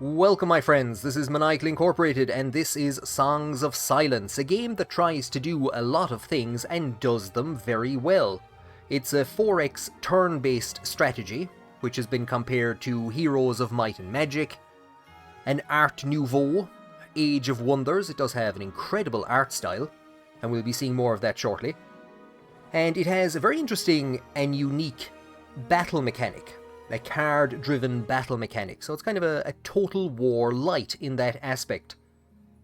Welcome my friends, this is Maniacal Incorporated and this is Songs of Silence, a game that tries to do a lot of things and does them very well. It's a 4x turn-based strategy, which has been compared to Heroes of Might and Magic, an Art Nouveau, Age of Wonders. It does have an incredible art style, and we'll be seeing more of that shortly. And it has a very interesting and unique battle mechanic. A card-driven battle mechanic, so it's kind of a Total War light in that aspect.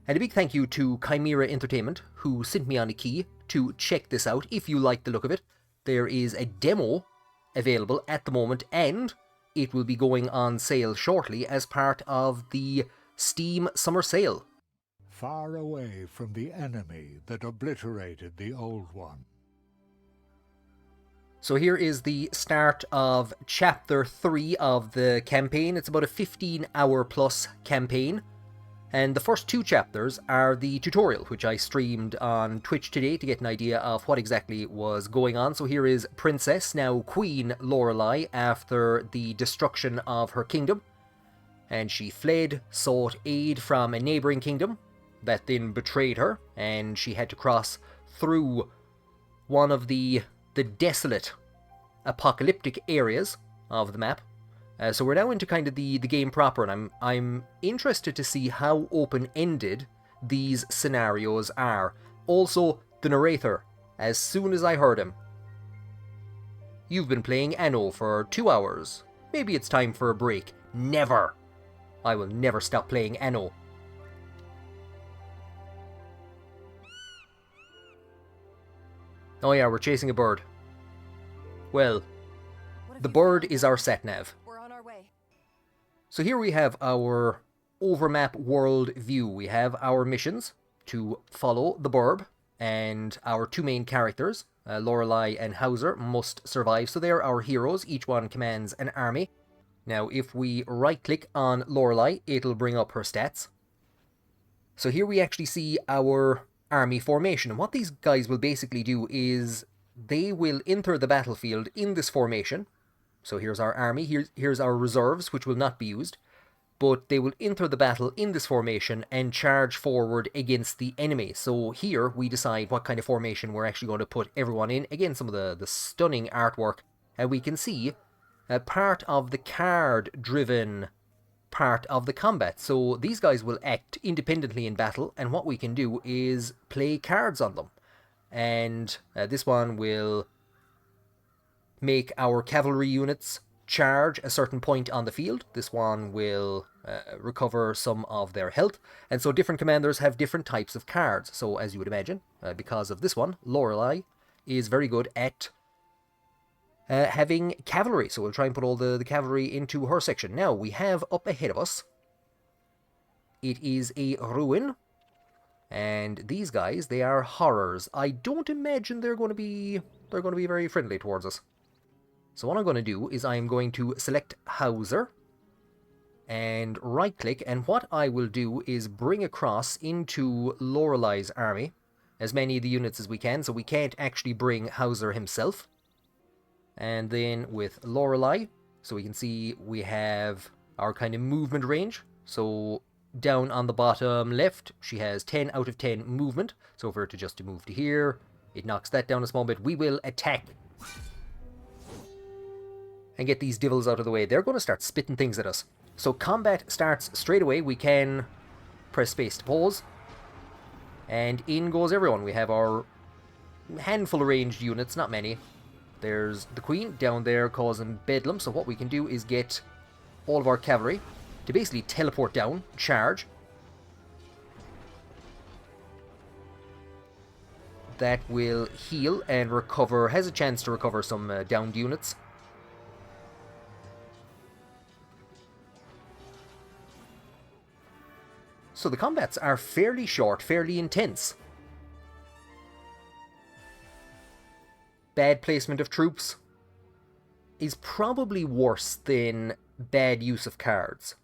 And a big thank you to Chimera Entertainment, who sent me on a key to check this out if you like the look of it. There is a demo available at the moment, and it will be going on sale shortly as part of the Steam Summer Sale. Far away from the enemy that obliterated the old one. So here is the start of Chapter 3 of the campaign. It's about a 15-hour plus campaign. And the first two chapters are the tutorial, which I streamed on Twitch today to get an idea of what exactly was going on. So here is Princess, now Queen Lorelei, after the destruction of her kingdom. And she fled, sought aid from a neighbouring kingdom that then betrayed her. And she had to cross through one of the desolate, apocalyptic areas of the map. So we're now into kind of the game proper, and I'm interested to see how open-ended these scenarios are. Also, the narrator, as soon as I heard him, "You've been playing Anno for 2 hours. Maybe it's time for a break." Never! I will never stop playing Anno. Oh yeah, we're chasing a bird. Well, the bird is our sat-nav. We're on our way. So here we have our overmap world view. We have our missions to follow the burb, and our two main characters, Lorelei and Hauser, must survive. So they're our heroes. Each one commands an army. Now, if we right-click on Lorelei, it'll bring up her stats. So here we actually see our army formation, and what these guys will basically do is they will enter the battlefield in this formation. So here's our army, here's our reserves, which will not be used, but they will enter the battle in this formation and charge forward against the enemy. So here we decide what kind of formation we're actually going to put everyone in. Again, some of the stunning artwork, and we can see a part of the card-driven part of the combat. So these guys will act independently in battle, and what we can do is play cards on them. And this one will make our cavalry units charge a certain point on the field. This one will recover some of their health. And so different commanders have different types of cards. So as you would imagine, because of this one, Lorelei is very good at having cavalry. So we'll try and put all the cavalry into her section. Now, we have up ahead of us, it is a ruin. And these guys, they are horrors. I don't imagine they're going to be very friendly towards us. So what I'm going to do is I'm going to select Hauser and right-click, and what I will do is bring across into Lorelei's army as many of the units as we can, so we can't actually bring Hauser himself. And then with Lorelei, so we can see we have our kind of movement range. So down on the bottom left, she has 10 out of 10 movement. So if we were to just move to here, it knocks that down a small bit. We will attack and get these devils out of the way. They're going to start spitting things at us. So combat starts straight away. We can press space to pause, and in goes everyone. We have our handful of ranged units, not many. There's the Queen down there causing bedlam. So what we can do is get all of our cavalry to basically teleport down, charge. That will heal and recover, has a chance to recover some downed units. So the combats are fairly short, fairly intense. Bad placement of troops is probably worse than bad use of cards.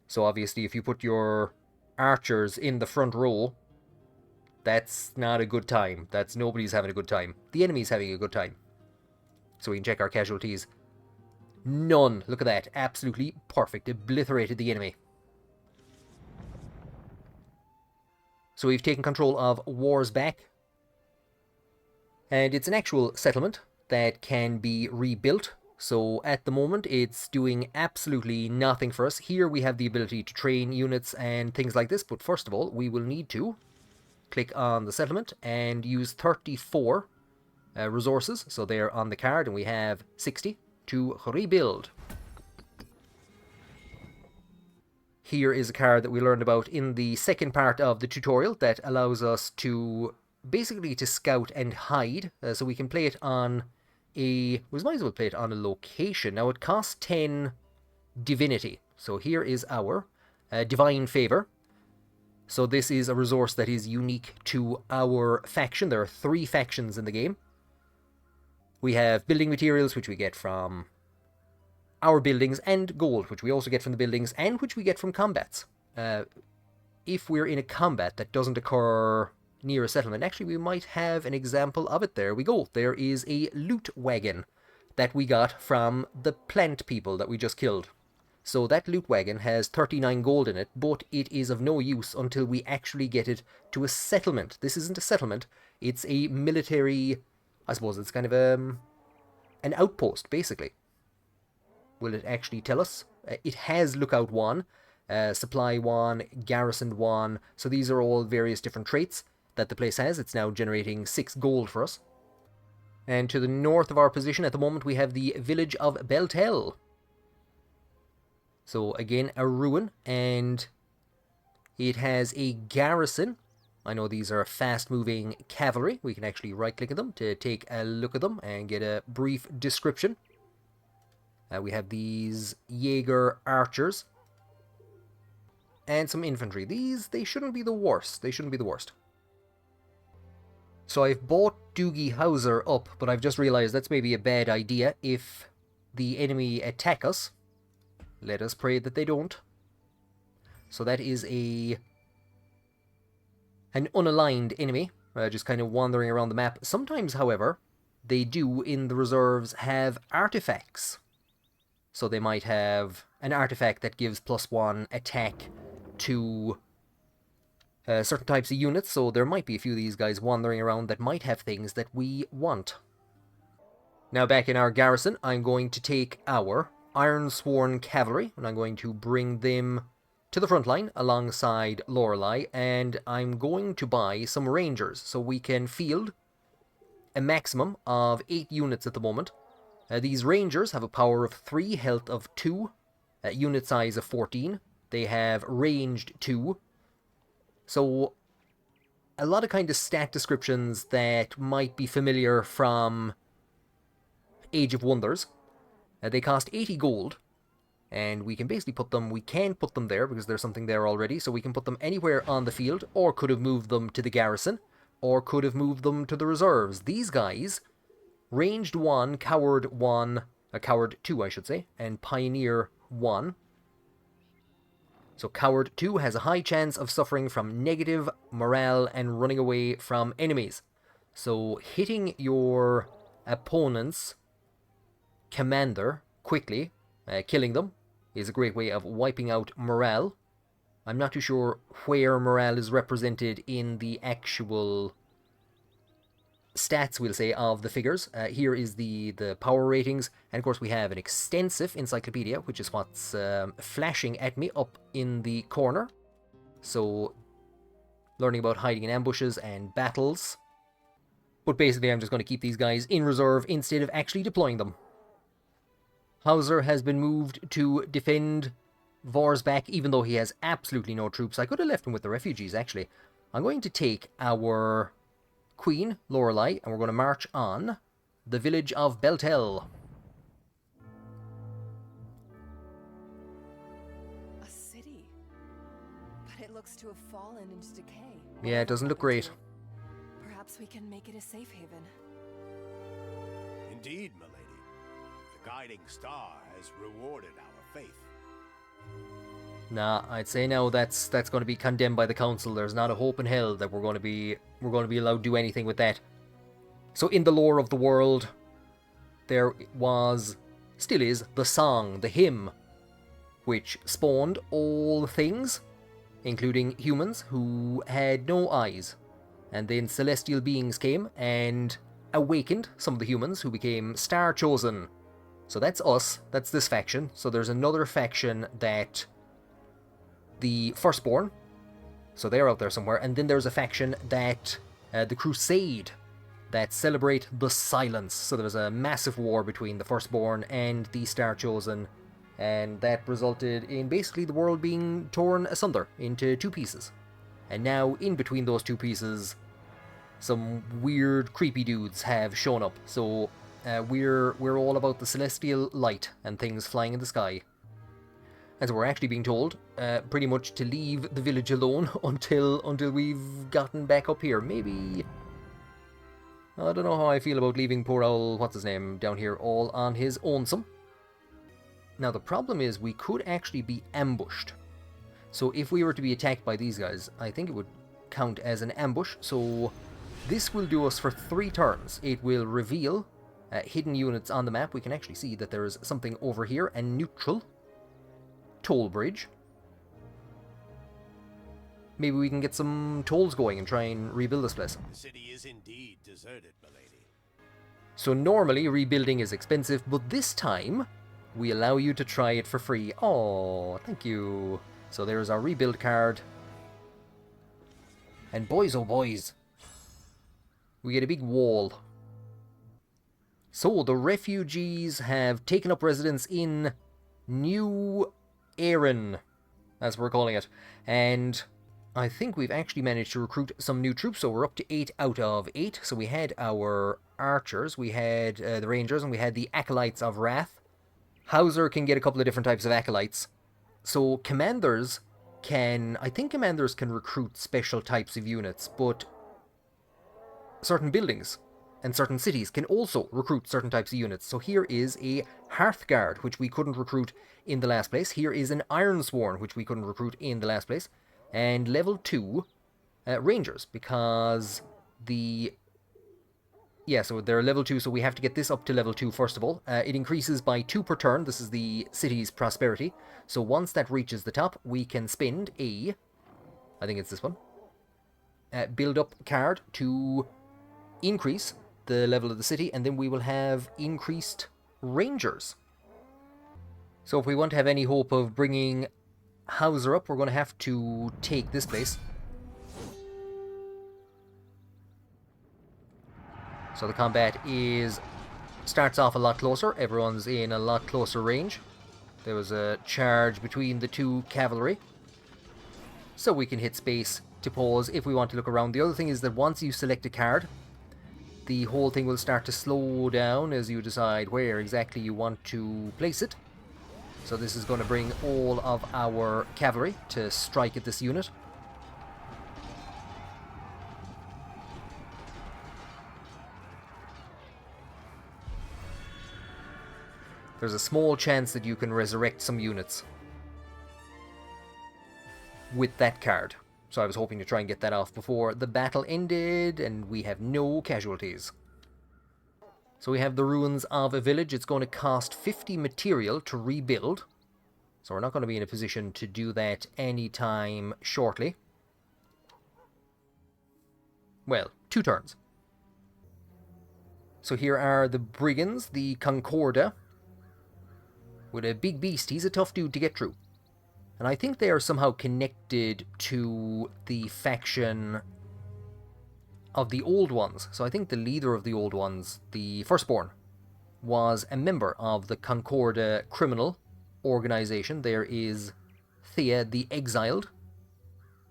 So obviously if you put your archers in the front row, that's not a good time. Nobody's having a good time. The enemy's having a good time. So we can check our casualties. None. Look at that. Absolutely perfect. Obliterated the enemy. So we've taken control of Warsback. And it's an actual settlement that can be rebuilt. So at the moment, it's doing absolutely nothing for us. Here we have the ability to train units and things like this. But first of all, we will need to click on the settlement and use 34 resources. So they're on the card, and we have 60 to rebuild. Here is a card that we learned about in the second part of the tutorial that allows us to basically to scout and hide. So we can play it on we might as well play it on a location. Now it costs 10 divinity. So here is our divine favor. So this is a resource that is unique to our faction. There are 3 factions in the game. We have building materials, which we get from our buildings, and gold, which we also get from the buildings, and which we get from combats. If we're in a combat that doesn't occur near a settlement, actually we might have an example of it. There we go. There is a loot wagon that we got from the plant people that we just killed. So that loot wagon has 39 gold in it, but it is of no use until we actually get it to a settlement. This isn't a settlement, it's a military, I suppose it's kind of an outpost, basically. Will it actually tell us? It has Lookout 1, Supply 1, Garrison 1, so these are all various different traits that the place has. It's now generating 6 gold for us. And to the north of our position at the moment we have the village of Beltel. So again, a ruin, and it has a garrison. I know these are fast-moving cavalry. We can actually right-click them to take a look at them and get a brief description. We have these Jaeger archers. And some infantry. They shouldn't be the worst. They shouldn't be the worst. So I've bought Doogie Howser up, but I've just realised that's maybe a bad idea. If the enemy attack us, let us pray that they don't. So that is an unaligned enemy, just kind of wandering around the map. Sometimes, however, they do, in the reserves, have artifacts. So they might have an artifact that gives +1 attack to certain types of units, so there might be a few of these guys wandering around that might have things that we want. Now back in our garrison, I'm going to take our Ironsworn Cavalry, and I'm going to bring them to the front line alongside Lorelei, and I'm going to buy some Rangers, so we can field a maximum of 8 units at the moment. These Rangers have a power of 3, health of 2, unit size of 14. They have ranged 2. So, a lot of kind of stat descriptions that might be familiar from Age of Wonders. They cost 80 gold, and we can basically we can put them there because there's something there already, so we can put them anywhere on the field, or could have moved them to the garrison, or could have moved them to the reserves. These guys, ranged 1, coward 1, coward 2 I should say, and pioneer 1. So Coward 2 has a high chance of suffering from negative morale and running away from enemies. So hitting your opponent's commander quickly, killing them, is a great way of wiping out morale. I'm not too sure where morale is represented in the actual stats, we'll say, of the figures. Here is the power ratings, and of course we have an extensive encyclopedia, which is what's flashing at me up in the corner. So, learning about hiding in ambushes and battles. But basically I'm just going to keep these guys in reserve instead of actually deploying them. Hauser has been moved to defend Vorsback, even though he has absolutely no troops. I could have left him with the refugees, actually. I'm going to take our Queen, Lorelei, and we're going to march on the village of Beltel. A city, but it looks to have fallen into decay. Yeah, it doesn't look great. Perhaps we can make it a safe haven. Indeed, milady. The guiding star has rewarded our faith. Nah, I'd say now that's going to be condemned by the council. There's not a hope in hell that we're going to be allowed to do anything with that. So in the lore of the world, there still is, the song, the hymn, which spawned all things. including humans who had no eyes. And then celestial beings came and awakened some of the humans who became Star Chosen. So that's us, that's this faction. So there's another faction that the Firstborn, so they're out there somewhere, and then there's a faction that the Crusade, that celebrate the silence. So there's a massive war between the Firstborn and the Star Chosen, and that resulted in basically the world being torn asunder into two pieces. And now, in between those two pieces, some weird, creepy dudes have shown up. So we're all about the celestial light and things flying in the sky. And so we're actually being told pretty much to leave the village alone until we've gotten back up here. Maybe... I don't know how I feel about leaving poor old, what's his name, down here all on his own-some. Now the problem is we could actually be ambushed. So if we were to be attacked by these guys, I think it would count as an ambush. So this will do us for 3 turns. It will reveal hidden units on the map. We can actually see that there is something over here, and neutral. Toll bridge. Maybe we can get some tolls going and try and rebuild this place. The city is indeed deserted, milady. So normally rebuilding is expensive, but this time we allow you to try it for free. Oh, thank you. So there's our rebuild card. And boys, oh boys, we get a big wall. So the refugees have taken up residence in New Ehren, as we're calling it. And I think we've actually managed to recruit some new troops, so we're up to 8 out of 8. So we had our archers, we had the rangers, and we had the acolytes of Wrath. Hauser can get a couple of different types of acolytes. So commanders can... I think commanders can recruit special types of units, but certain buildings and certain cities can also recruit certain types of units. So here is a Hearthguard, which we couldn't recruit in the last place. Here is an Ironsworn, which we couldn't recruit in the last place. And level 2 Rangers, because the... Yeah, so they're level 2, so we have to get this up to level 2 first of all. It increases by 2 per turn. This is the city's prosperity. So once that reaches the top, we can spend a... I think it's this one. Build up card to increase the level of the city, and then we will have increased Rangers. So if we want to have any hope of bringing Hauser up, we're going to have to take this place. So the combat starts off a lot closer. Everyone's in a lot closer range. There was a charge between the 2 cavalry. So we can hit space to pause if we want to look around. The other thing is that once you select a card, the whole thing will start to slow down as you decide where exactly you want to place it. So this is going to bring all of our cavalry to strike at this unit. There's a small chance that you can resurrect some units with that card. So I was hoping to try and get that off before the battle ended, and we have no casualties. So we have the ruins of a village. It's going to cost 50 material to rebuild. So we're not going to be in a position to do that anytime shortly. Well, 2 turns. So here are the brigands, the Concorda. With a big beast. He's a tough dude to get through. And I think they are somehow connected to the faction of the Old Ones. So I think the leader of the Old Ones, the Firstborn, was a member of the Concorda criminal organization. There is Thea the Exiled,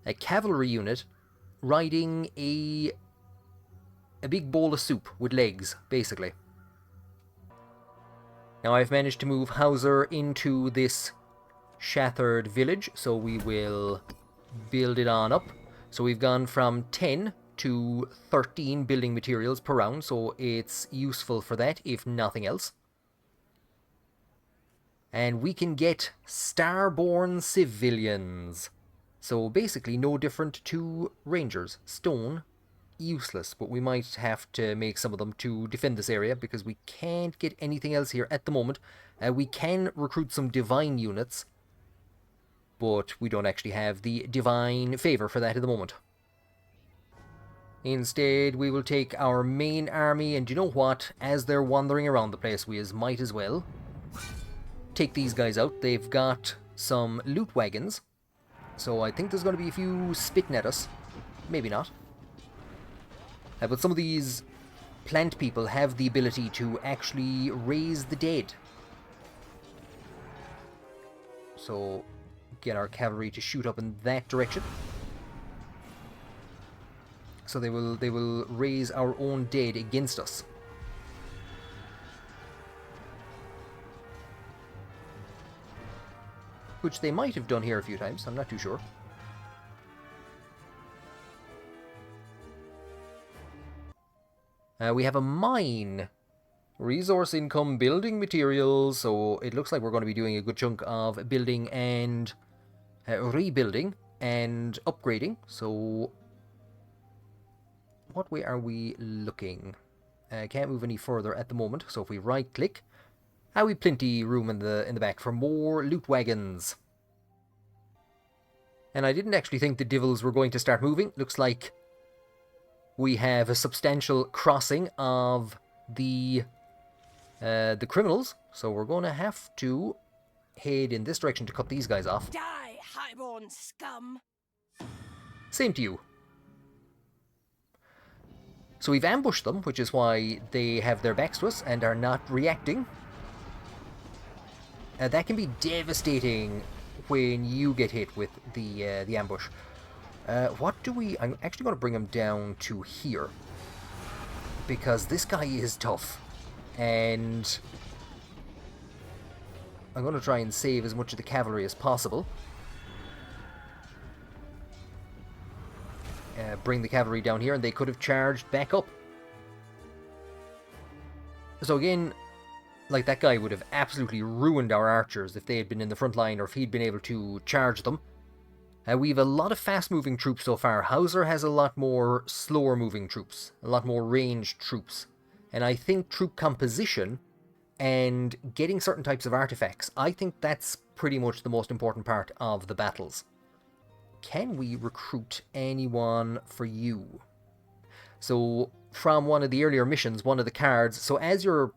a cavalry unit riding a big bowl of soup with legs, basically. Now I've managed to move Hauser into this shattered village, so we will build it on up. So we've gone from 10 to 13 building materials per round, so it's useful for that, if nothing else. And we can get Starborn civilians. So basically no different to Rangers. Stone, useless, but we might have to make some of them to defend this area, because we can't get anything else here at the moment. We can recruit some divine units, but we don't actually have the divine favor for that at the moment. Instead, we will take our main army, and you know what? As they're wandering around the place, we might as well take these guys out. They've got some loot wagons, so I think there's going to be a few spitting at us. Maybe not. But some of these plant people have the ability to actually raise the dead. So, get our cavalry to shoot up in that direction. So they will raise our own dead against us. Which they might have done here a few times, I'm not too sure. We have a mine. Resource income, building materials, so it looks like we're going to be doing a good chunk of building and rebuilding and upgrading. So what way are we looking? Can't move any further at the moment, so if we right click, we plenty room in the back for more loot wagons. And I didn't actually think the devils were going to start moving. Looks like we have a substantial crossing of the criminals, so we're going to have to head in this direction to cut these guys off. Die, highborn scum! Same to you. So we've ambushed them, which is why they have their backs to us and are not reacting. That can be devastating when you get hit with the ambush. What do we... I'm actually going to bring him down to here, because this guy is tough. And I'm going to try and save as much of the cavalry as possible. Bring the cavalry down here, and they could have charged back up. So again, like, that guy would have absolutely ruined our archers if they had been in the front line, or if he'd been able to charge them. We have a lot of fast-moving troops so far. Hauser has a lot more slower-moving troops, a lot more ranged troops. And I think troop composition and getting certain types of artifacts, I think that's pretty much the most important part of the battles. Can we recruit anyone for you? So, from one of the earlier missions, one of the cards, so as your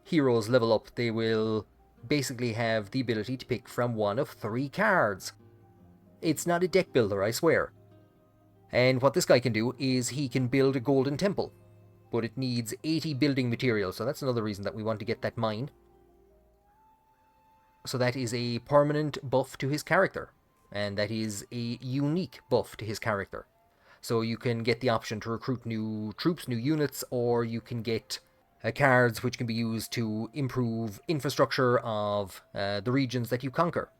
heroes level up, they will basically have the ability to pick from one of 3 cards. It's not a deck builder, I swear. And what this guy can do is he can build a golden temple, but it needs 80 building materials, so that's another reason that we want to get that mine. So that is a permanent buff to his character, and that is a unique buff to his character. So you can get the option to recruit new troops, new units, or you can get cards which can be used to improve infrastructure of the regions that you conquer.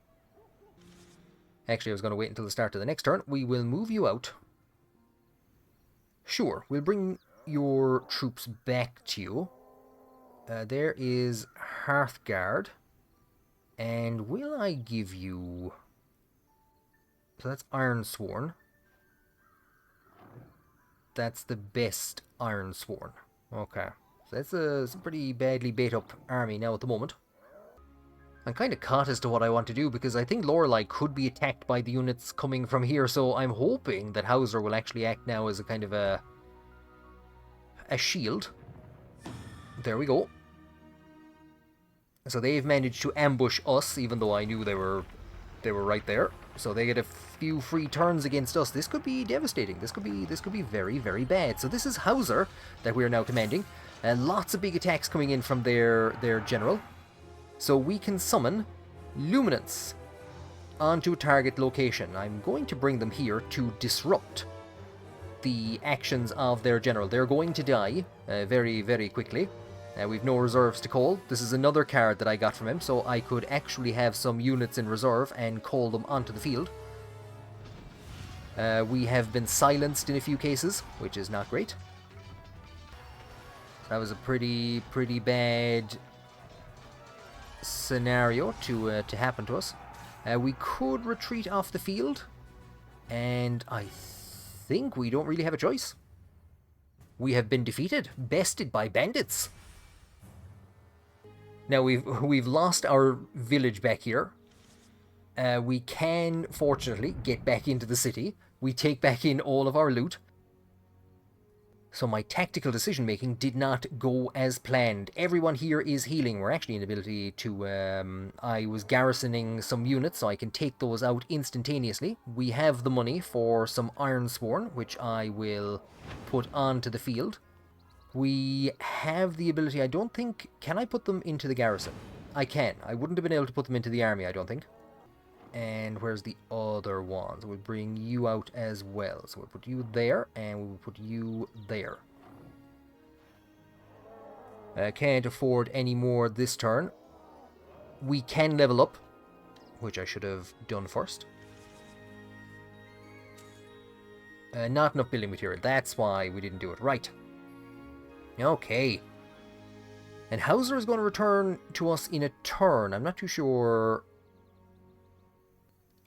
Actually, I was going to wait until the start of the next turn. We will move you out. Sure, we'll bring your troops back to you. There is Ehrengard. And will I give you... So that's Ironsworn. That's the best Ironsworn. Okay. So that's a pretty badly bait up army now at the moment. I'm kind of caught as to what I want to do, because I think Lorelei could be attacked by the units coming from here, so I'm hoping that Hauser will actually act now as a kind of a shield. There we go. So they've managed to ambush us, even though I knew they were right there. So they get a few free turns against us. This could be devastating. This could be very, very bad. So this is Hauser that we are now commanding. Lots of big attacks coming in from their general. So we can summon Luminance onto a target location. I'm going to bring them here to disrupt the actions of their general. They're going to die very, very quickly. We've no reserves to call. This is another card that I got from him, so I could actually have some units in reserve and call them onto the field. We have been silenced in a few cases, which is not great. That was a pretty bad scenario to happen to us. We could retreat off the field, and I think we don't really have a choice. We have been defeated, bested by bandits. Now we've lost our village back here, We can, fortunately, get back into the city. We take back in all of our loot. So my tactical decision-making did not go as planned. Everyone here is healing. We're actually in ability to... I was garrisoning some units, so I can take those out instantaneously. We have the money for some Ironsworn, which I will put onto the field. We have the ability... I don't think... Can I put them into the garrison? I can. I wouldn't have been able to put them into the army, I don't think. And where's the other ones? We'll bring you out as well. So we'll put you there, and we'll put you there. Can't afford any more this turn. We can level up, which I should have done first. Not enough building material. That's why we didn't do it. Right. Okay. And Hauser is going to return to us in a turn. I'm not too sure...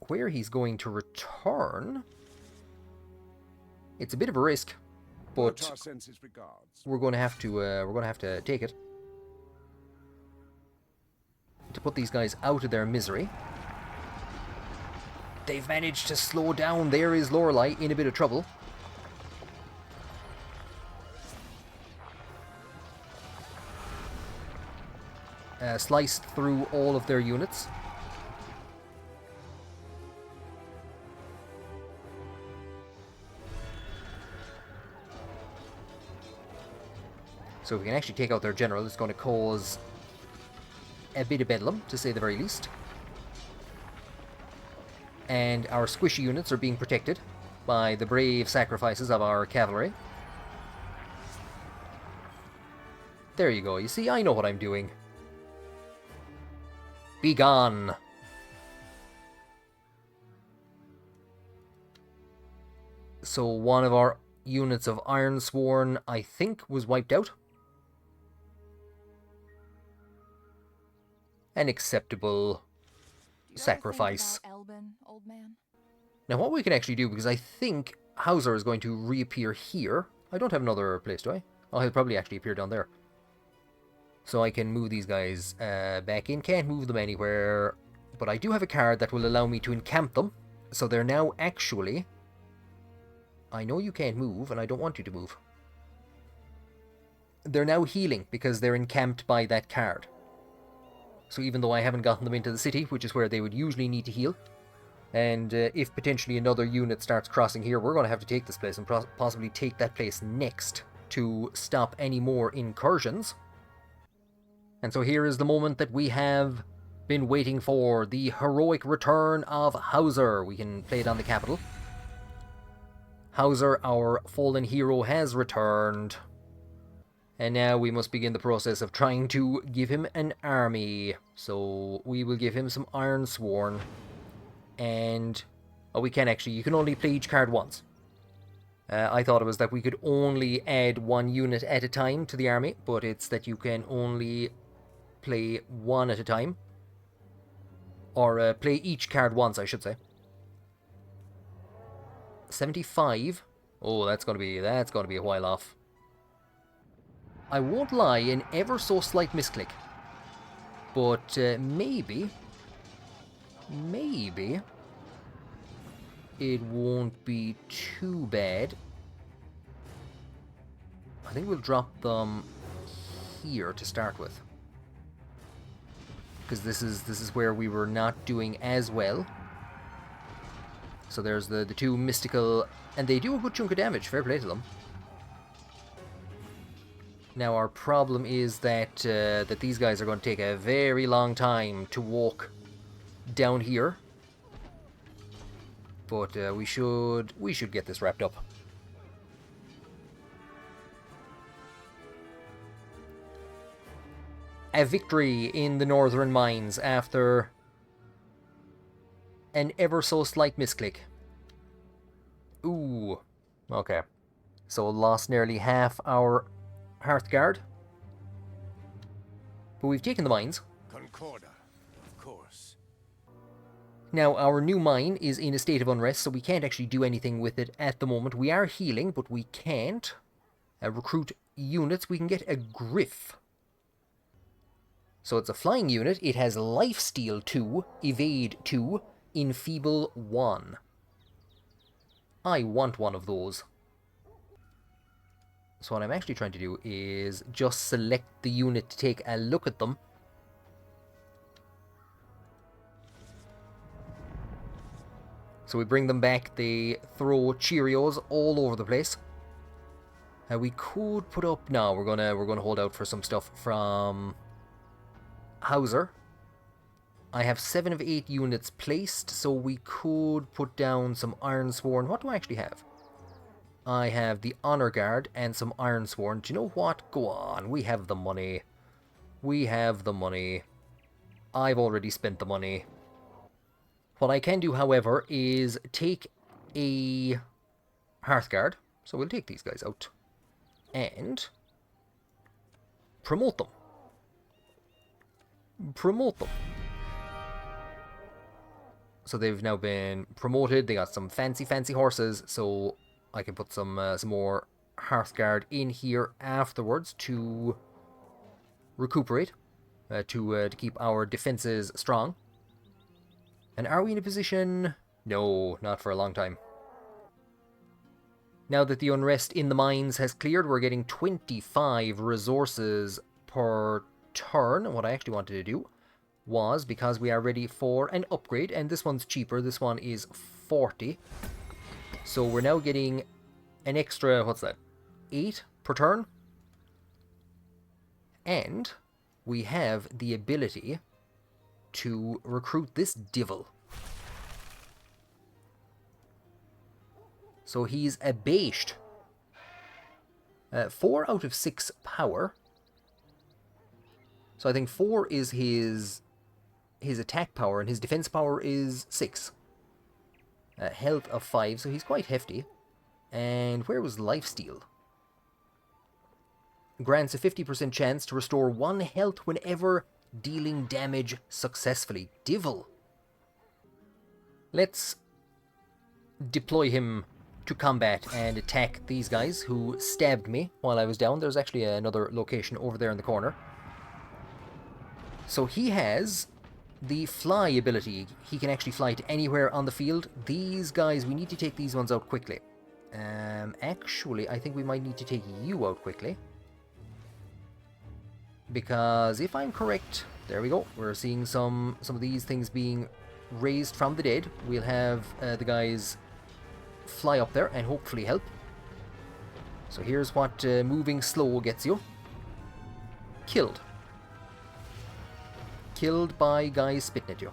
where he's going to return. It's a bit of a risk, but we're going to have to take it to put these guys out of their misery. They've managed to slow down. There is Lorelei in a bit of trouble. Sliced through all of their units. So if we can actually take out their general, it's going to cause a bit of bedlam, to say the very least. And our squishy units are being protected by the brave sacrifices of our cavalry. There you go. You see, I know what I'm doing. Be gone. So one of our units of Ironsworn, I think, was wiped out. An acceptable sacrifice. Elbin, old man? Now what we can actually do, because I think Hauser is going to reappear here. I don't have another place, do I? Oh, he'll probably actually appear down there. So I can move these guys back in. Can't move them anywhere. But I do have a card that will allow me to encamp them. So they're now actually... I know you can't move, and I don't want you to move. They're now healing, because they're encamped by that card. So even though I haven't gotten them into the city, which is where they would usually need to heal, and if potentially another unit starts crossing here, we're going to have to take this place and possibly take that place next to stop any more incursions. And so here is the moment that we have been waiting for, the heroic return of Hauser. We can play it on the capital. Hauser, our fallen hero, has returned. And now we must begin the process of trying to give him an army. So we will give him some Ironsworn. And... oh, we can actually... you can only play each card once. I thought it was that we could only add one unit at a time to the army. But it's that you can only play one at a time. Or play each card once, I should say. 75. Oh, that's gonna be a while off. I won't lie, an ever so slight misclick. But maybe it won't be too bad. I think we'll drop them here to start with, because this is where we were not doing as well. So there's the two mystical, and they do a good chunk of damage. Fair play to them. Now our problem is that that these guys are going to take a very long time to walk down here. But we should get this wrapped up. A victory in the northern mines after an ever so slight misclick. Ooh. Okay. So lost nearly half our Hearthguard. But we've taken the mines. Concorda, of course. Now our new mine is in a state of unrest, so we can't actually do anything with it at the moment. We are healing, but we can't recruit units. We can get a Griff. So it's a flying unit. It has Lifesteal 2, Evade 2, Enfeeble 1. I want one of those. So what I'm actually trying to do is just select the unit to take a look at them. So we bring them back, they throw Cheerios all over the place. We could put up... No, we're gonna hold out for some stuff from Hauser. I have 7 of 8 units placed, so we could put down some Ironsworn. What do I actually have? I have the Honor Guard and some Ironsworn. Do you know what? Go on, we have the money. We have the money. I've already spent the money. What I can do, however, is take a Hearthguard. So we'll take these guys out. And promote them. Promote them. So they've now been promoted. They got some fancy horses. So I can put some more Hearthguard in here afterwards to recuperate, to keep our defenses strong. And are we in a position? No, not for a long time. Now that the unrest in the mines has cleared, we're getting 25 resources per turn. What I actually wanted to do was, because we are ready for an upgrade, and this one's cheaper, this one is 40. So we're now getting an extra, what's that, 8 per turn? And we have the ability to recruit this divil. So he's a bashed. 4 out of 6 power. So I think 4 is his attack power, and his defense power is 6. Health of 5, so he's quite hefty. And where was lifesteal? Grants a 50% chance to restore 1 health whenever dealing damage successfully. Divil. Let's deploy him to combat and attack these guys who stabbed me while I was down. There's actually another location over there in the corner. So he has the fly ability. He can actually fly to anywhere on the field. These guys, we need to take these ones out quickly. Actually, I think we might need to take you out quickly. Because if I'm correct, there we go. We're seeing some of these things being raised from the dead. We'll have the guys fly up there and hopefully help. So here's what moving slow gets you. Killed. Killed by guys spitting at you.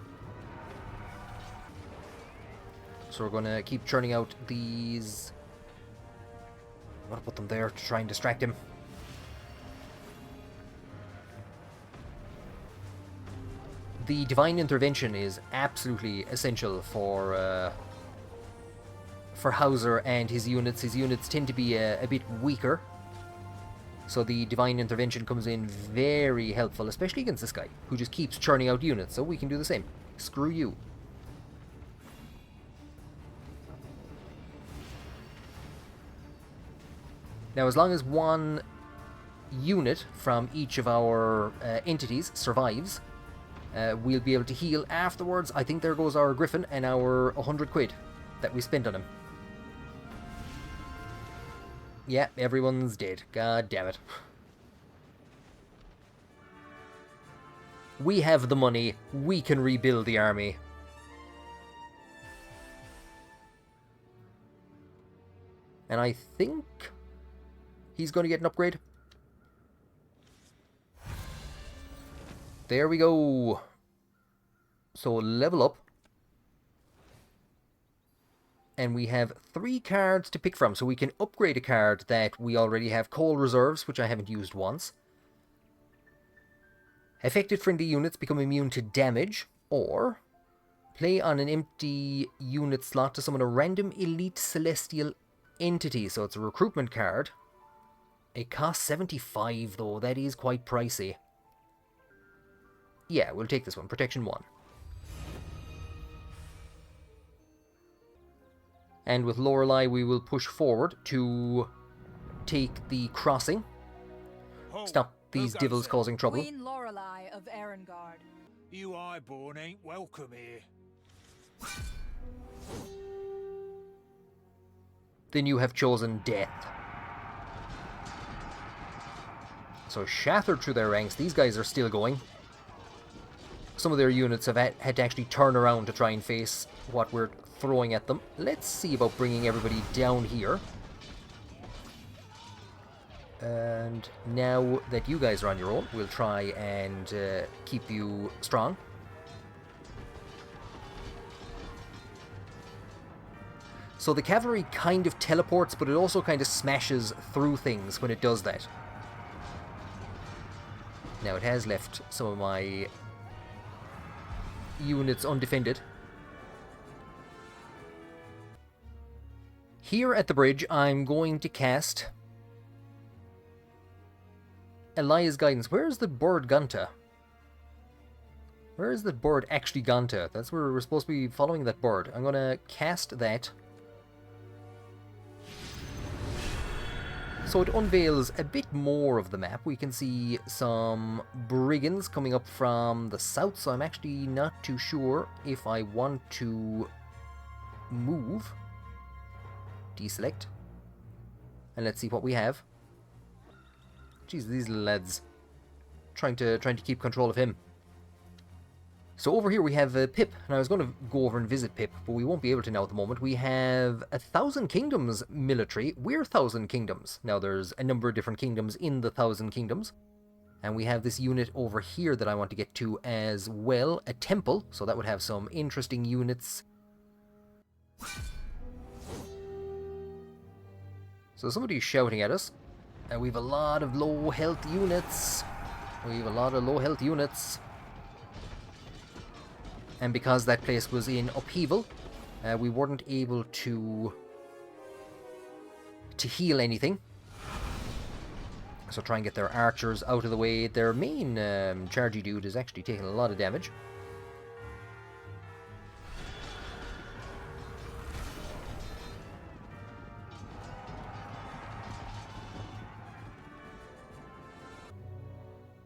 So we're gonna keep churning out these. I'm gonna put them there to try and distract him. The Divine Intervention is absolutely essential for Hauser and his units. His units tend to be a bit weaker. So the Divine Intervention comes in very helpful, especially against this guy, who just keeps churning out units, so we can do the same. Screw you. Now, as long as 1 unit from each of our entities survives, we'll be able to heal afterwards. I think there goes our Griffin and our 100 quid that we spent on him. Yeah, everyone's dead. God damn it. We have the money. We can rebuild the army. And I think he's going to get an upgrade. There we go. So level up. And we have 3 cards to pick from. So we can upgrade a card that we already have. Coal Reserves, which I haven't used once. Affected friendly units become immune to damage. Or play on an empty unit slot to summon a random elite celestial entity. So it's a recruitment card. It costs 75 though. That is quite pricey. Yeah, we'll take this one. Protection 1. And with Lorelei, we will push forward to take the crossing. Stop these devils causing trouble. Queen Lorelei of Ehrengard. You Highborn ain't welcome here. Then you have chosen death. So shattered through their ranks. These guys are still going. Some of their units have had to actually turn around to try and face what we're throwing at them. Let's see about bringing everybody down here. And now that you guys are on your own, we'll try and keep you strong. So the cavalry kind of teleports, but it also kind of smashes through things when it does that. Now it has left some of my units undefended. Here at the bridge, I'm going to cast Elias' Guidance. Where's the bird gone to? Where is the bird actually gone to? That's where we're supposed to be following that bird. I'm going to cast that. So it unveils a bit more of the map. We can see some brigands coming up from the south, so I'm actually not too sure if I want to move. Deselect. And let's see what we have. Jeez, these lads. Trying to keep control of him. So over here we have Pip, and I was going to go over and visit Pip, but we won't be able to now at the moment. We have 1,000 Kingdoms military. We're 1,000 Kingdoms. Now there's a number of different kingdoms in the 1,000 Kingdoms. And we have this unit over here that I want to get to as well, a temple, so that would have some interesting units. So somebody's shouting at us. And we have a lot of low health units. And because that place was in upheaval, we weren't able to heal anything. So try and get their archers out of the way. Their main chargy dude is actually taking a lot of damage.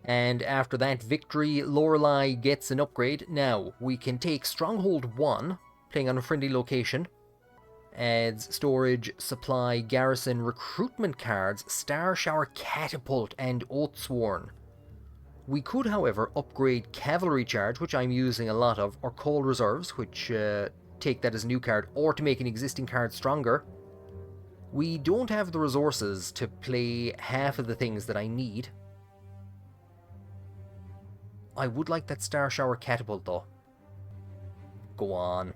And after that victory, Lorelei gets an upgrade. Now, we can take Stronghold 1, playing on a friendly location. Adds storage, supply, garrison, recruitment cards, Star Shower Catapult, and Oathsworn. We could, however, upgrade Cavalry Charge, which I'm using a lot of, or Call Reserves, which take that as a new card, or to make an existing card stronger. We don't have the resources to play half of the things that I need. I would like that Star Shower Catapult, though. Go on.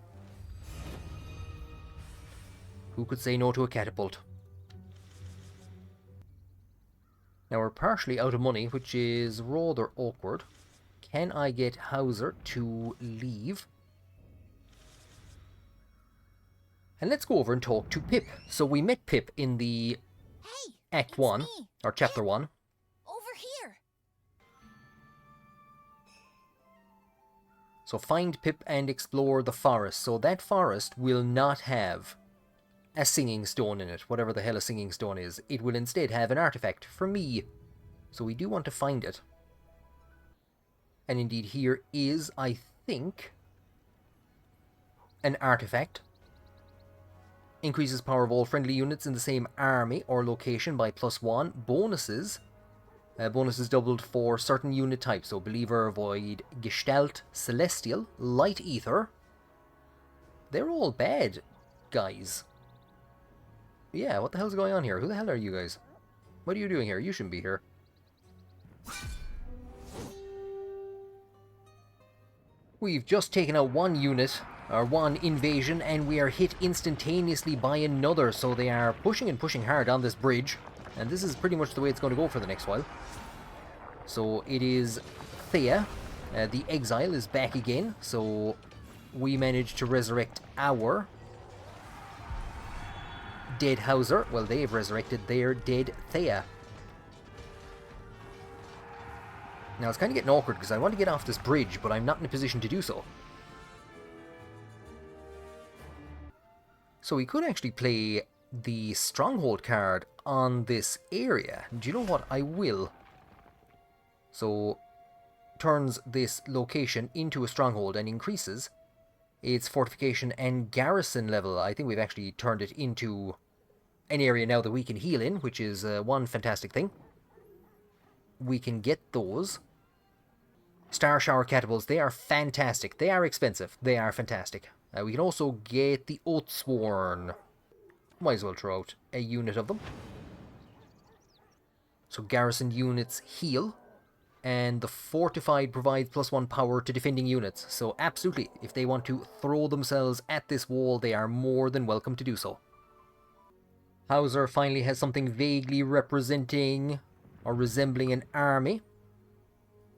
Who could say no to a catapult? Now we're partially out of money, which is rather awkward. Can I get Hauser to leave? And let's go over and talk to Pip. So we met Pip in the Act 1, or Chapter 1. So find Pip and explore the forest. So that forest will not have a singing stone in it, whatever the hell a singing stone is. It will instead have an artifact for me. So we do want to find it. And indeed here is, I think, an artifact. Increases power of all friendly units in the same army or location by +1. Bonuses. Bonuses doubled for certain unit types, so Believer, Void, Gestalt, Celestial, Light Ether. They're all bad, guys. Yeah, what the hell's going on here? Who the hell are you guys? What are you doing here? You shouldn't be here. We've just taken out one unit, or one invasion, and we are hit instantaneously by another, so they are pushing and pushing hard on this bridge. And this is pretty much the way it's going to go for the next while. So it is Thea. The Exile is back again. So we managed to resurrect our dead Hauser. Well, they've resurrected their dead Thea. Now it's kind of getting awkward because I want to get off this bridge, but I'm not in a position to do so. So we could actually play the Stronghold card on this area. Do you know what? I will. So turns this location into a stronghold and increases its fortification and garrison level. I think we've actually turned it into an area now that we can heal in, which is one fantastic thing. We can get those. Star Shower Catapults, they are fantastic. They are expensive. They are fantastic. We can also get the Oathsworn. Might as well throw out a unit of them. So garrison units heal. And the Fortified provides +1 power to defending units. So absolutely, if they want to throw themselves at this wall, they are more than welcome to do so. Hauser finally has something vaguely representing or resembling an army.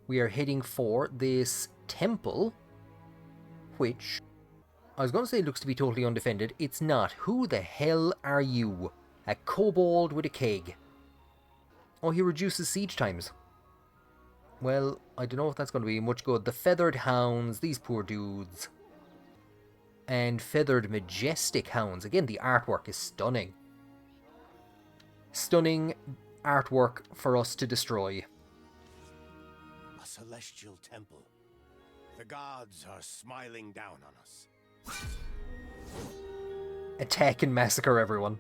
We are heading for this temple, which I was going to say looks to be totally undefended. It's not. Who the hell are you? A kobold with a keg. Oh, he reduces siege times. Well, I don't know if that's going to be much good. The Feathered Hounds, these poor dudes. And Feathered Majestic Hounds. Again, the artwork is stunning. Stunning artwork for us to destroy. A celestial temple. The gods are smiling down on us. Attack and massacre everyone.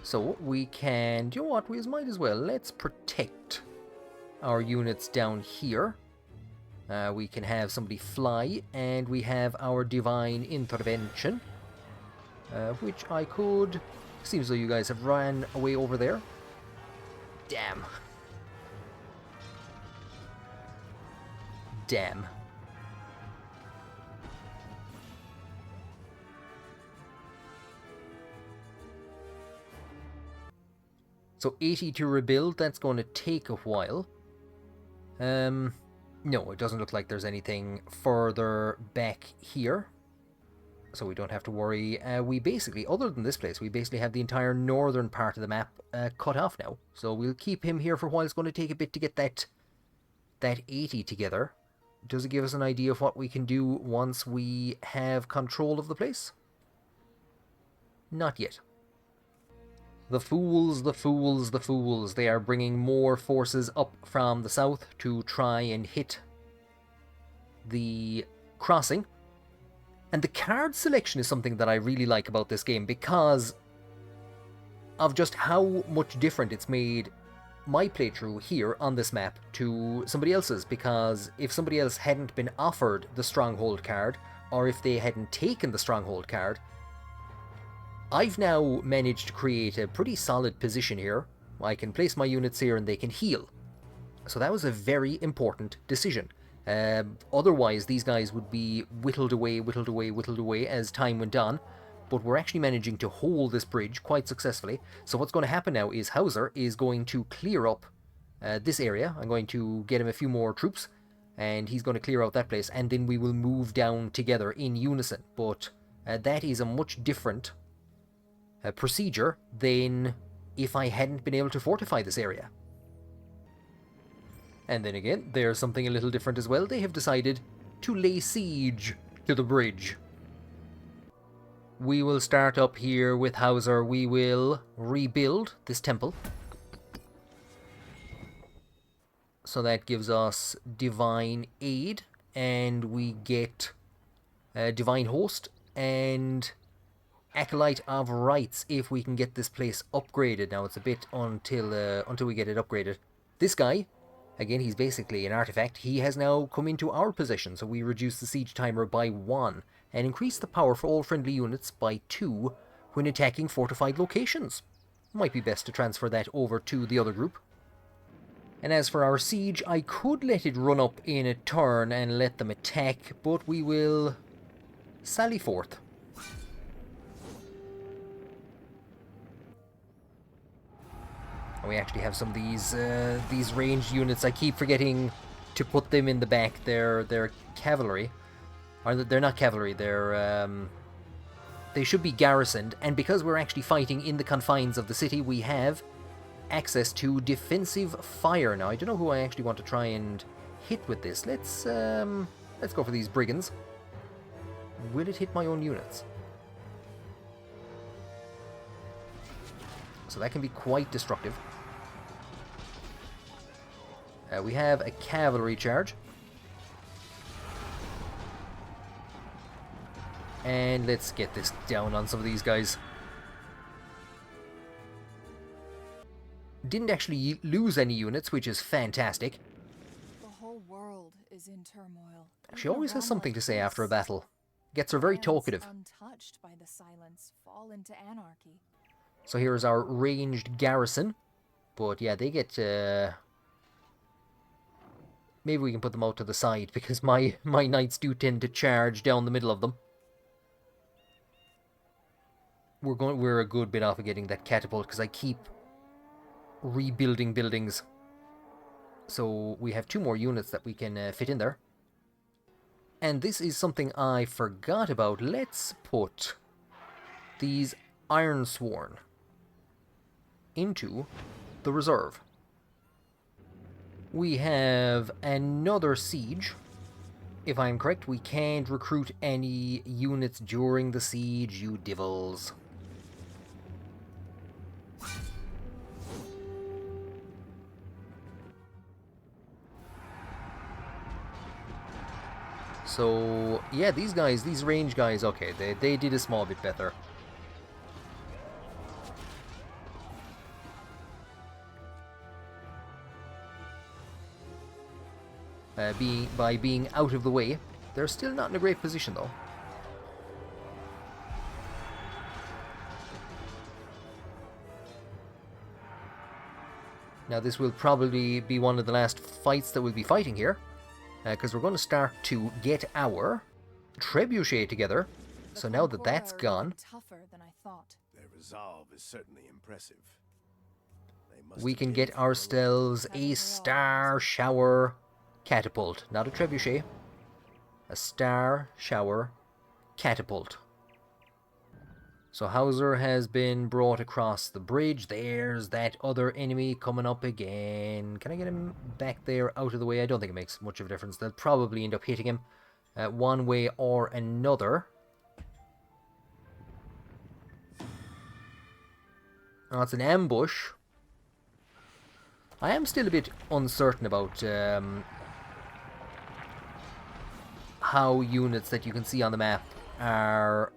So we can, do you know what, we might as well, let's protect our units down here. We can have somebody fly, and we have our Divine Intervention, which I could, seems though you guys have ran away over there. Damn. Damn. So 80 to rebuild, that's going to take a while. No, it doesn't look like there's anything further back here. So we don't have to worry. We basically, other than this place, we basically have the entire northern part of the map cut off now. So we'll keep him here for a while. It's going to take a bit to get that 80 together. Does it give us an idea of what we can do once we have control of the place? Not yet. The fools, the fools, the fools. They are bringing more forces up from the south to try and hit the crossing. And the card selection is something that I really like about this game because of just how much different it's made my playthrough here on this map to somebody else's. Because if somebody else hadn't been offered the Stronghold card, or if they hadn't taken the Stronghold card, I've now managed to create a pretty solid position here. I can place my units here and they can heal. So that was a very important decision. Otherwise, these guys would be whittled away as time went on. But we're actually managing to hold this bridge quite successfully. So what's going to happen now is Hauser is going to clear up this area. I'm going to get him a few more troops, and he's going to clear out that place. And then we will move down together in unison. But that is a much different procedure than if I hadn't been able to fortify this area. And then again, there's something a little different as well. They have decided to lay siege to the bridge. We will start up here with Hauser. We will rebuild this temple. So that gives us Divine Aid, and we get Divine Host and Acolyte of Rights if we can get this place upgraded. Now it's a bit until we get it upgraded. This guy, again, he's basically an artifact. He has now come into our possession, so we reduce the siege timer by 1 and increase the power for all friendly units by 2 when attacking fortified locations. Might be best to transfer that over to the other group. And as for our siege, I could let it run up in a turn and let them attack, but we will sally forth. And we actually have some of these ranged units. I keep forgetting to put them in the back. They're cavalry. Or they're not cavalry, they should be garrisoned. And because we're actually fighting in the confines of the city, we have access to defensive fire. Now, I don't know who I actually want to try and hit with this. Let's go for these brigands. Will it hit my own units? So that can be quite destructive. We have a cavalry charge. And let's get this down on some of these guys. Didn't actually lose any units, which is fantastic. The whole world is in turmoil. She always has something to say after a battle. Gets her very talkative. Untouched by the silence, fall into anarchy. So here's our ranged garrison. But yeah, they get... Maybe we can put them out to the side, because my knights do tend to charge down the middle of them. We're a good bit off of getting that catapult, because I keep rebuilding buildings. So we have 2 more units that we can fit in there. And this is something I forgot about. Let's put these Ironsworn into the reserve. We have another siege. If I'm correct, we can't recruit any units during the siege, you divils. So, yeah, these guys, these range guys, okay, they did a small bit better. By being out of the way. They're still not in a great position, though. Now, this will probably be one of the last fights that we'll be fighting here. Because we're going to start to get our trebuchet together. So now that that's gone, Tougher than I thought. Their resolve is certainly impressive. we can get ourselves a Star Shower catapult. Not a trebuchet. A Star Shower catapult. So Hauser has been brought across the bridge. There's that other enemy coming up again. Can I get him back there out of the way? I don't think it makes much of a difference. They'll probably end up hitting him one way or another. Oh, it's an ambush. I am still a bit uncertain about how units that you can see on the map are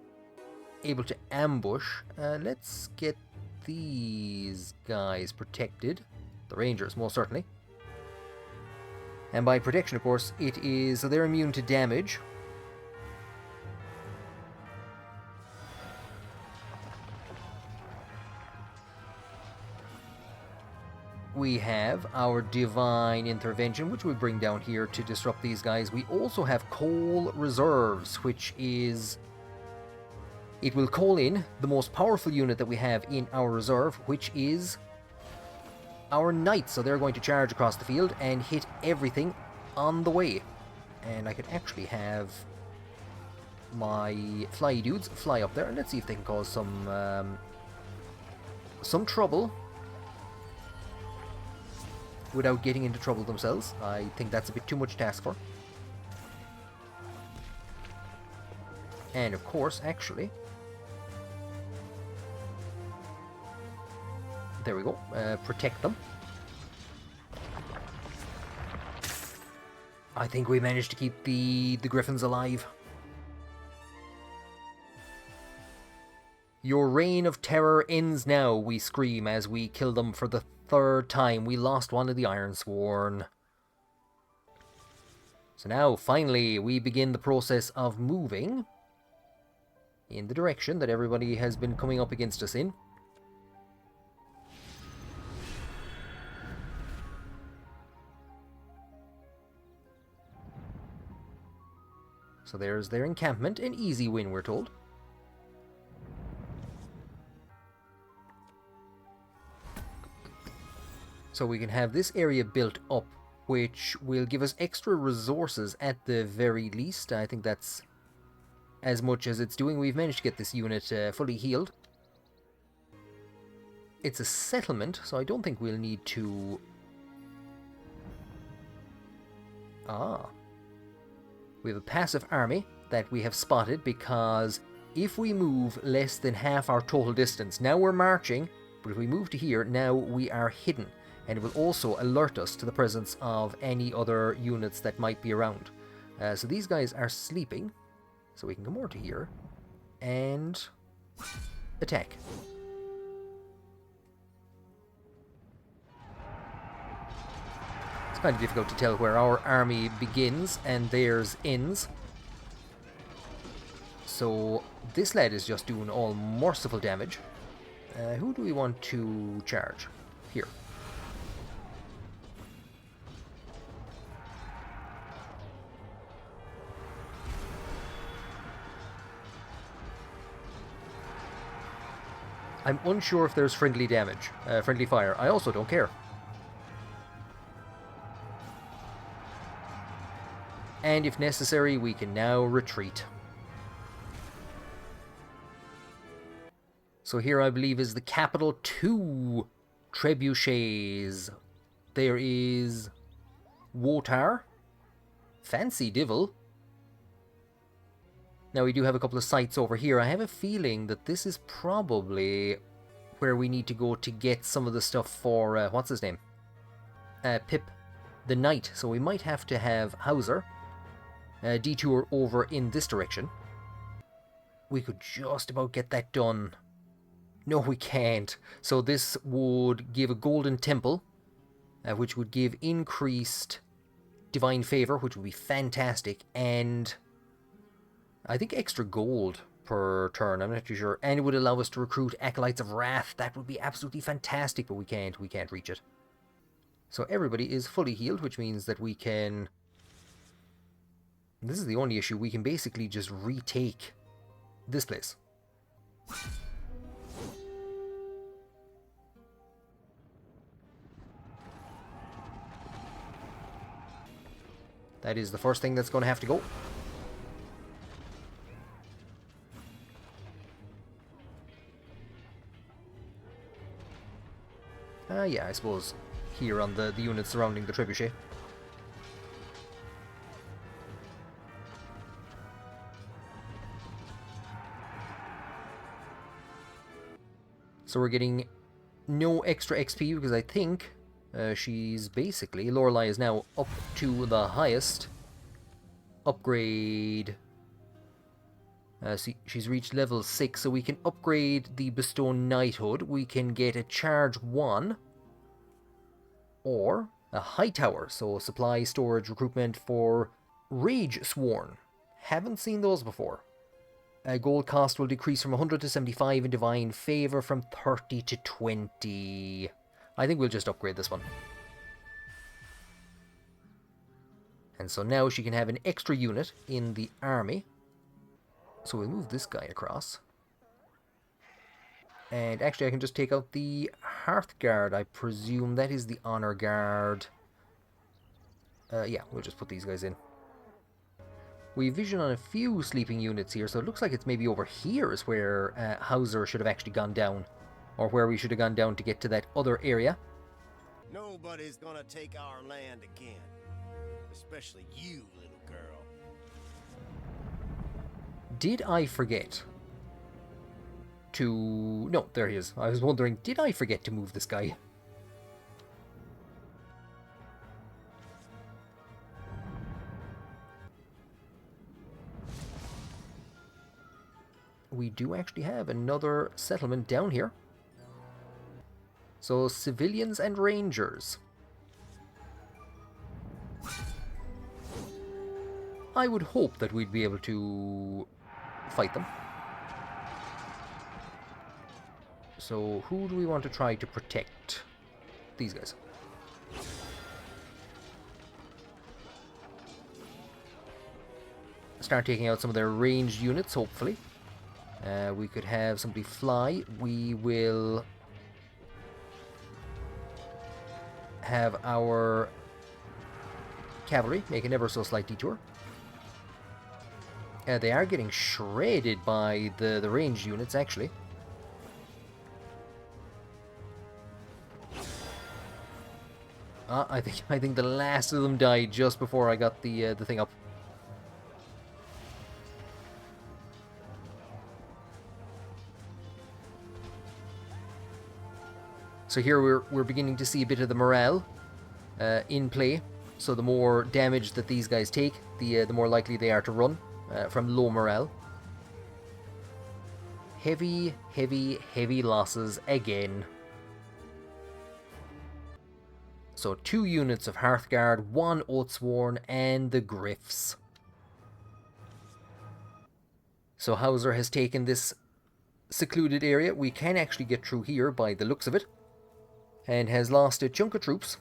able to ambush. Let's get these guys protected. The Rangers, most certainly. And by protection, of course, it is... So they're immune to damage. We have our Divine Intervention, which we'll bring down here to disrupt these guys. We also have Coal Reserves, which is... It will call in the most powerful unit that we have in our reserve, which is our Knights. So they're going to charge across the field and hit everything on the way. And I could actually have my fly dudes fly up there, and let's see if they can cause some trouble without getting into trouble themselves. I think that's a bit too much to ask for. And of course, actually... There we go. Protect them. I think we managed to keep the Griffins alive. Your reign of terror ends now, we scream as we kill them for the 3rd time. We lost one of the Ironsworn. So now, finally, we begin the process of moving in the direction that everybody has been coming up against us in. So there's their encampment, an easy win, we're told. So we can have this area built up, which will give us extra resources at the very least. I think that's as much as it's doing. We've managed to get this unit fully healed. It's a settlement, so I don't think we'll need to... We have a passive army that we have spotted, because if we move less than half our total distance, now we're marching, but if we move to here, now we are hidden. and it will also alert us to the presence of any other units that might be around. So these guys are sleeping, so we can come over to here and attack. It's kind of difficult to tell where our army begins and theirs ends. So this lad is just doing all merciful damage. Who do we want to charge? Here. I'm unsure if there's friendly damage, friendly fire. I also don't care. And if necessary, we can now retreat. So here I believe is the capital. 2 trebuchets. There is Wotar. Fancy divil. Now we do have a couple of sites over here. I have a feeling that this is probably where we need to go to get some of the stuff for, what's his name? Pip the Knight. So we might have to have Hauser detour over in this direction. We could just about get that done. No, we can't. So this would give a golden temple, which would give increased divine favor, which would be fantastic, and I think extra gold per turn, I'm not too sure. And it would allow us to recruit Acolytes of Wrath. That would be absolutely fantastic, but we can't reach it. So everybody is fully healed, which means that we can... This is the only issue. We can basically just retake this place. That is the first thing that's going to have to go. Yeah, I suppose here on the units surrounding the trebuchet. So we're getting no extra XP because I think she's basically... Lorelei is now up to the highest upgrade. See, she's reached level 6, so we can upgrade the Bestow Knighthood. We can get a Charge 1 or a High Tower, so supply, storage, recruitment for Rage Sworn. Haven't seen those before. Gold cost will decrease from 100 to 75 in Divine Favor, from 30 to 20. I think we'll just upgrade this one. And so now she can have an extra unit in the army. So we'll move this guy across. And actually I can just take out the Hearth Guard. I presume that is the Honor Guard. Yeah, we'll just put these guys in. We vision on a few sleeping units here, so it looks like it's maybe over here is where Hauser should have actually gone down. Or where we should have gone down to get to that other area. Nobody's gonna take our land again. Especially you, little girl. Did I forget to... No, there he is. I was wondering, did I forget to move this guy? We do actually have another settlement down here. So, civilians and rangers. I would hope that we'd be able to fight them. So, who do we want to try to protect? These guys. Start taking out some of their ranged units, hopefully. We could have somebody fly. We will have our cavalry make an ever so slight detour. They are getting shredded by the ranged units, actually. I think the last of them died just before I got the thing up. So here we're beginning to see a bit of the morale in play. So the more damage that these guys take, the more likely they are to run from low morale. Heavy, heavy, heavy losses again. So 2 units of Hearthguard, 1 Oathsworn, and the Griffs. So Hauser has taken this secluded area. We can actually get through here by the looks of it. And has lost a chunk of troops.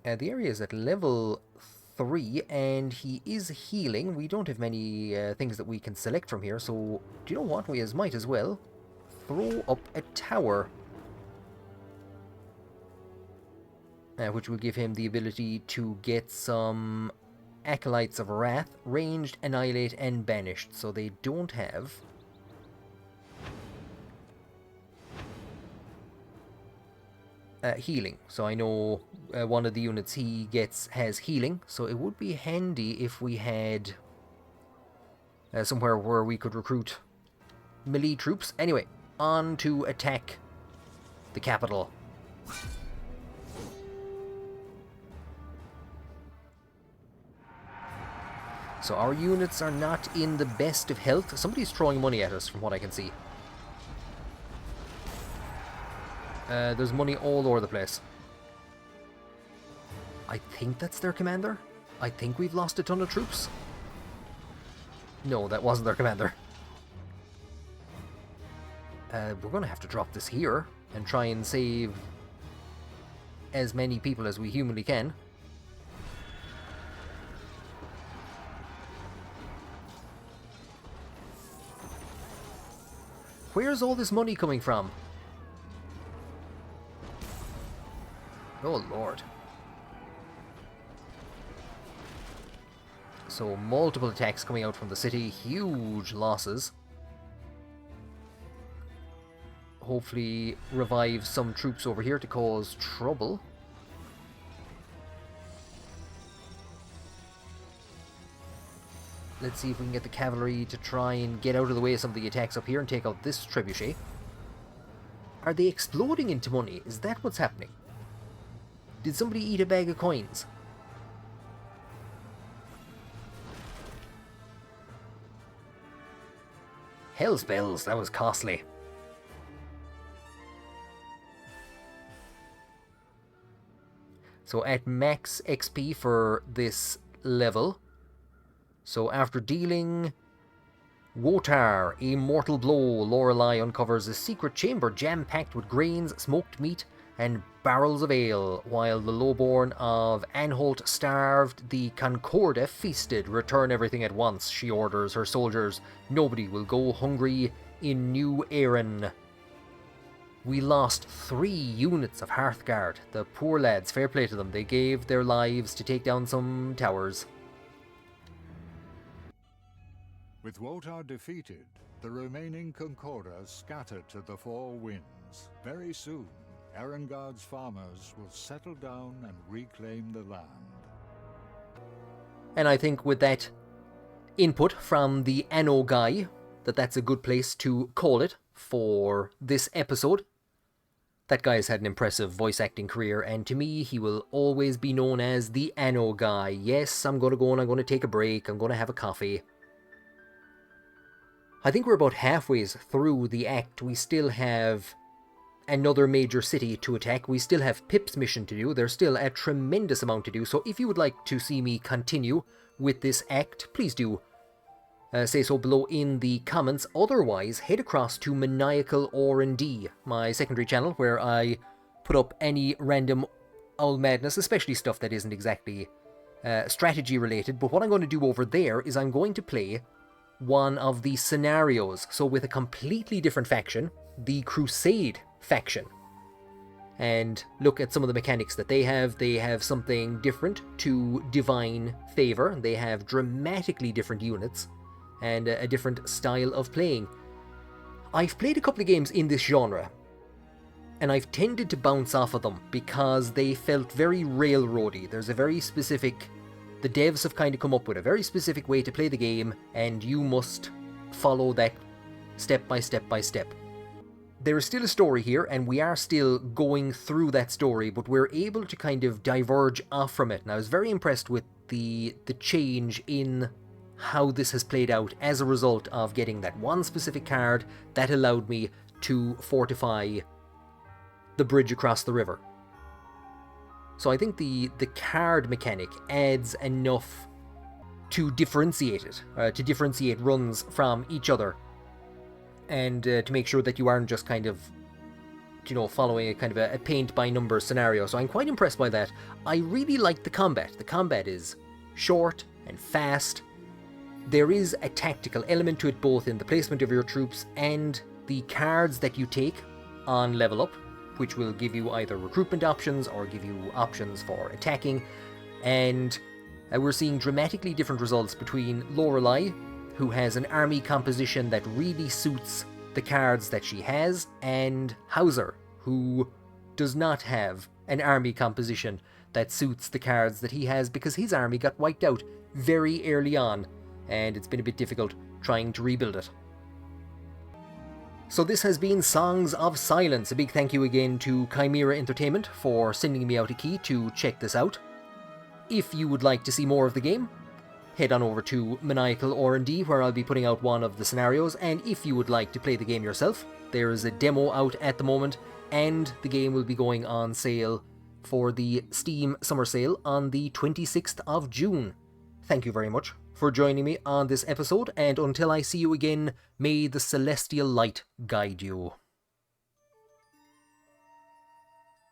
The area is at level 3, and he is healing. We don't have many things that we can select from here, so do you know what? We might as well throw up a tower. Which will give him the ability to get some Acolytes of Wrath, ranged, annihilate, and banished. So they don't have healing. So I know one of the units he gets has healing, so it would be handy if we had somewhere where we could recruit melee troops. Anyway, on to attack the capital. So our units are not in the best of health. Somebody's throwing money at us from what I can see. There's money all over the place. I think that's their commander. I think we've lost a ton of troops. No, that wasn't their commander. We're going to have to drop this here and try and save as many people as we humanly can. Where's all this money coming from? Oh, Lord. So, multiple attacks coming out from the city. Huge losses. Hopefully revive some troops over here to cause trouble. Let's see if we can get the cavalry to try and get out of the way of some of the attacks up here and take out this trebuchet. Are they exploding into money? Is that what's happening? Did somebody eat a bag of coins? Hell's bells, that was costly. So at max XP for this level. So after dealing Wotar a mortal blow, Lorelei uncovers a secret chamber jam-packed with grains, smoked meat, and barrels of ale. While the lowborn of Anholt starved, the Concorda feasted. Return everything at once, she orders her soldiers. Nobody will go hungry in New Erin. We lost 3 units of Hearthguard. The poor lads, fair play to them, they gave their lives to take down some towers. With Wotar defeated, the remaining Concorda scattered to the 4 winds. Very soon, Ehrengard's farmers will settle down and reclaim the land. And I think with that input from the Anno guy, that's a good place to call it for this episode. That guy's had an impressive voice acting career, and to me, he will always be known as the Anno guy. Yes, I'm going to go and I'm going to take a break, I'm going to have a coffee. I think we're about halfway through the act. We still have another major city to attack. We still have Pip's mission to do. There's still a tremendous amount to do. So if you would like to see me continue with this act, please do say so below in the comments. Otherwise, head across to Maniacal Inc, my secondary channel, where I put up any random owl madness, especially stuff that isn't exactly strategy related. But what I'm going to do over there is I'm going to play one of the scenarios, so with a completely different faction, the Crusade faction, and look at some of the mechanics that they have. They have something different to Divine Favor. They have dramatically different units and a different style of playing. I've played a couple of games in this genre, and I've tended to bounce off of them because they felt very railroady. There's a very specific... The devs have kind of come up with a very specific way to play the game, and you must follow that step by step by step. there is still a story here, and we are still going through that story, but we're able to kind of diverge off from it. And I was very impressed with the change in how this has played out as a result of getting that one specific card that allowed me to fortify the bridge across the river. So I think the card mechanic adds enough to differentiate it, to differentiate runs from each other, and to make sure that you aren't just kind of, you know, following a kind of a paint-by-numbers scenario. So I'm quite impressed by that. I really like the combat. The combat is short and fast. There is a tactical element to it, both in the placement of your troops and the cards that you take on level up, which will give you either recruitment options or give you options for attacking. And we're seeing dramatically different results between Lorelei, who has an army composition that really suits the cards that she has, and Hauser, who does not have an army composition that suits the cards that he has, because his army got wiped out very early on, and it's been a bit difficult trying to rebuild it. So this has been Songs of Silence. A big thank you again to Chimera Entertainment for sending me out a key to check this out. If you would like to see more of the game, head on over to Maniacal R&D, where I'll be putting out one of the scenarios, and if you would like to play the game yourself, there is a demo out at the moment, and the game will be going on sale for the Steam Summer Sale on the 26th of June. Thank you very much for joining me on this episode, and until I see you again, may the celestial light guide you.